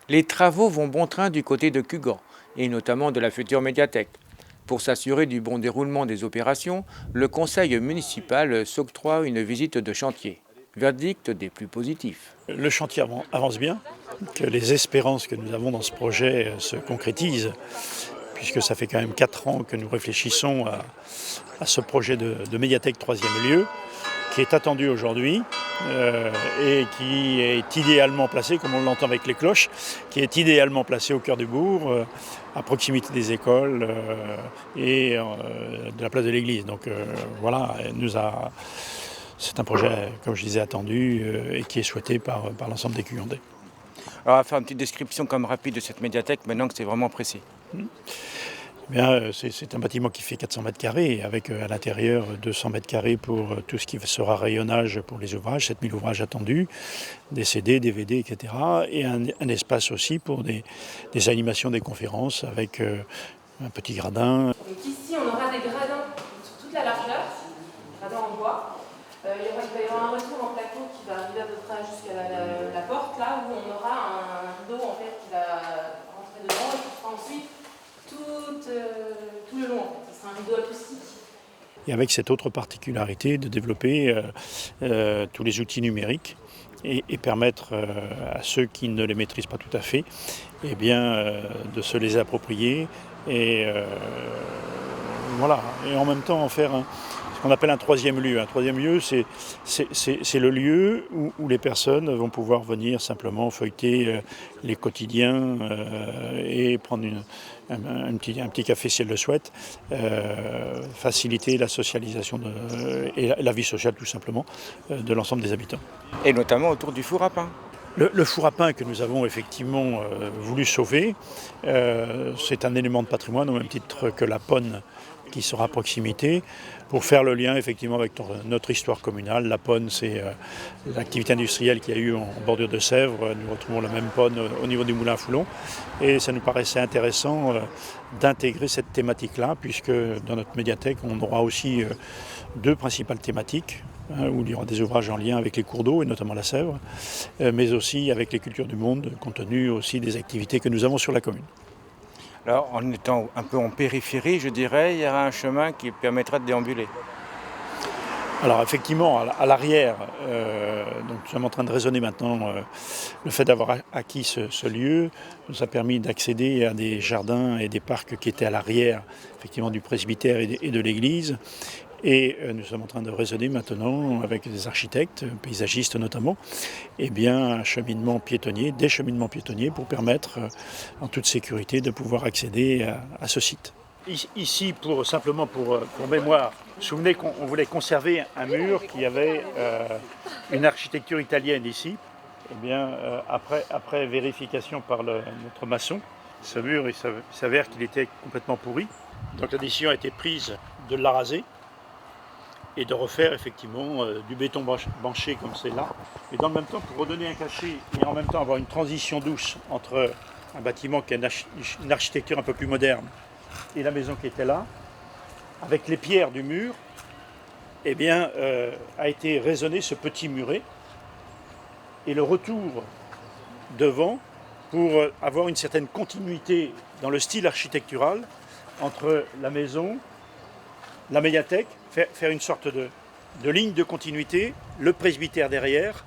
Les travaux vont bon train du côté de Cugand, et notamment de la future médiathèque. Pour s'assurer du bon déroulement des opérations, le conseil municipal s'octroie une visite de chantier. Verdict des plus positifs. Le chantier avance bien, que les espérances que nous avons dans ce projet se concrétisent, puisque ça fait quand même 4 ans que nous réfléchissons à ce projet de médiathèque 3e lieu, qui est attendu aujourd'hui et qui est idéalement placé, comme on l'entend avec les cloches, qui est idéalement placé au cœur du bourg, à proximité des écoles et de la place de l'église. Donc voilà, c'est un projet, comme je disais, attendu et qui est souhaité par l'ensemble des Cugandais. Alors, on va faire une petite description comme rapide de cette médiathèque, maintenant que c'est vraiment précis. Bien, c'est un bâtiment qui fait 400 mètres carrés, avec à l'intérieur 200 mètres carrés pour tout ce qui sera rayonnage pour les ouvrages, 7000 ouvrages attendus, des CD, DVD, etc. Et un espace aussi pour des animations, des conférences, avec un petit gradin. Donc ici, on aura des gradins sur toute la largeur, gradins en bois. Il va y avoir un retour en plateau qui va arriver à peu près jusqu'à la porte, là où on aura un rideau en fait, qui va rentrer dedans et qui sera ensuite tout le long. En fait. Ce sera un rideau acoustique. Et avec cette autre particularité de développer tous les outils numériques et permettre à ceux qui ne les maîtrisent pas tout à fait eh bien, de se les approprier et voilà. Et en même temps en faire ce qu'on appelle un 3e lieu. Un 3e lieu, c'est le lieu où les personnes vont pouvoir venir simplement feuilleter les quotidiens et prendre un petit café si elles le souhaitent, faciliter la socialisation et la vie sociale tout simplement de l'ensemble des habitants. Et notamment autour du four à pain. Le four à pain que nous avons effectivement voulu sauver, c'est un élément de patrimoine au même titre que la ponne qui sera à proximité, pour faire le lien effectivement avec notre histoire communale. La ponne, c'est l'activité industrielle qu'il y a eu en bordure de Sèvres. Nous retrouvons la même ponne au niveau du moulin à Foulon. Et ça nous paraissait intéressant d'intégrer cette thématique-là, puisque dans notre médiathèque, on aura aussi 2 principales thématiques, où il y aura des ouvrages en lien avec les cours d'eau, et notamment la Sèvre, mais aussi avec les cultures du monde, compte tenu aussi des activités que nous avons sur la commune. Alors, en étant un peu en périphérie, je dirais, il y aura un chemin qui permettra de déambuler. Alors effectivement, à l'arrière, donc nous sommes en train de raisonner maintenant, le fait d'avoir acquis ce lieu nous a permis d'accéder à des jardins et des parcs qui étaient à l'arrière effectivement du presbytère et de l'église. Et nous sommes en train de raisonner maintenant avec des architectes, paysagistes notamment, eh bien, des cheminements piétonniers pour permettre en toute sécurité de pouvoir accéder à ce site. Ici, simplement pour mémoire, vous vous souvenez qu'on voulait conserver un mur qui avait une architecture italienne ici. Eh bien, après vérification par notre maçon, ce mur, il s'avère qu'il était complètement pourri. Donc la décision a été prise de l'araser et de refaire effectivement du béton banché comme c'est là. Et dans le même temps, pour redonner un cachet et en même temps avoir une transition douce entre un bâtiment qui a une architecture un peu plus moderne et la maison qui était là, avec les pierres du mur, eh bien, a été raisonné ce petit muret et le retour devant pour avoir une certaine continuité dans le style architectural entre la maison, la médiathèque, faire une sorte de ligne de continuité, le presbytère derrière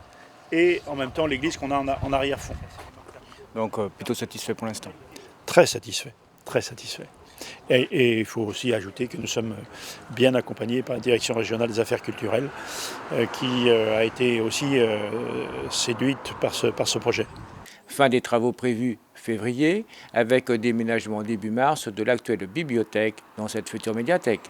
et en même temps l'église qu'on a en arrière-fond. Donc plutôt satisfait pour l'instant. Très satisfait, très satisfait. Et il faut aussi ajouter que nous sommes bien accompagnés par la Direction régionale des affaires culturelles qui a été aussi séduite par ce projet. Fin des travaux prévus février, avec déménagement début mars de l'actuelle bibliothèque dans cette future médiathèque.